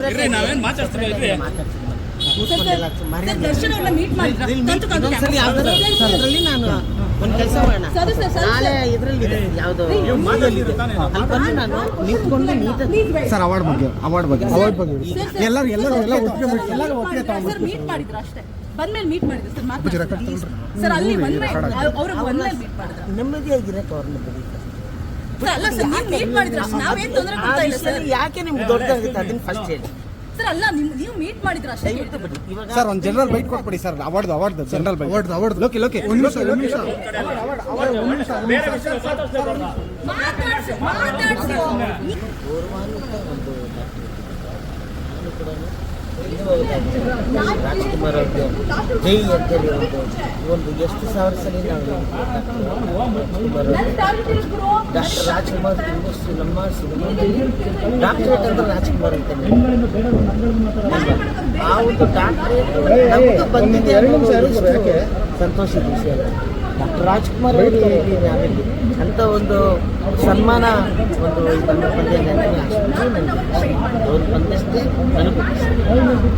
ನಾವೇನ್ ಮಾತಾಡ್ತೀವಿ ನಾನು ಒಂದು ಕೆಲಸ ಮಾಡೋಣ ನಾಳೆ ಇದರಲ್ಲಿ ಯಾವುದು ಅಲ್ಲಿ ಬಂದು ನಾನು ನಿಂತ್ಕೊಂಡು ನೀಟಾಗಿ ಸರ್ ಅವಾರ್ಡ್ ಬಗ್ಗೆ ಎಲ್ಲರೂ ಒಟ್ಟಿಗೆ ಸರ್ ಮೀಟ್ ಮಾಡಿದ್ರು ಅಷ್ಟೇ ಬಂದ್ಮೇಲೆ ಮೀಟ್ ಮಾಡಿದ್ರು ಸರ್ ಮಾತಾಡ್ತಾರೆ ಸರ್ ಅಲ್ಲಿ ಅವರು ಬಂದ್ಮೇಲೆ ಮೀಟ್ ಮಾಡಿದ್ರು ನೆಮ್ಮದಿಯಾಗಿರಕ್ಕೆ ಅವ್ರನ್ನ ಬರೀತಾರೆ ಸರ್ ಅಲ್ಲ ಸರ್ ನೀವು ಮೀಟ್ ಮಾಡಿದ್ರು ಅಷ್ಟೇ ನಾವೇನು ತೊಂದರೆ ಕೊಡ್ತಾ ಇಲ್ಲ ಸರ್ ಯಾಕೆ ನಿಮ್ಗೆ ದೊಡ್ಡದಾಗುತ್ತೆ ಅದನ್ನ ಫಸ್ಟ್ ಹೇಳಿ ಸರ್ ಅಲ್ಲ ನೀವು ಮೀಟ್ ಮಾಡಿದ್ರು ಅಷ್ಟೇ ಸರ್ ಒಂದು ಜನರಲ್ ಬೈಟ್ ಕೊಟ್ಬಿಡಿ sir award general byte award Loki ಒಂದು ನಿಮಿಷ ಮಾತಾಡ್ಸಿ ರಾಜ್ಕುಮಾರ್ ಅವ್ರಿಗೆ ಜೈ ಅಂತೇಳಿ ಒಂದು ಎಷ್ಟು ಸಾವಿರ ಸಲ ನಾವು ಡಾಕ್ಟರ್ ರಾಜ್ಕುಮಾರ್ ಇಂಡಸ್ಟ್ರಿ ನಮ್ಮ ಸಿನಿಮಾದಲ್ಲಿ ಡಾಕ್ಟರೇಟ್ ಅಂದ್ರೆ ರಾಜ್ಕುಮಾರ್ ಅಂತ ಆ ಒಂದು ಡಾಕ್ಟರೇಟ್ ನಮಗೂ ಬಂದಿದೆ ಅನ್ನೋದು ಸಂತೋಷದ ವಿಷಯ. ಡಾಕ್ಟರ್ ರಾಜ್ಕುಮಾರ್ ಅವರಿಗೆ ನಾವಿಲ್ಲಿ ಅಂತ ಒಂದು ಸನ್ಮಾನ ಒಂದು ಬಂದಿದೆ ನನಗೆ ಅಷ್ಟು ನನಗೆ ಅವ್ರು ಬಂದಷ್ಟೇ ನನಗೂ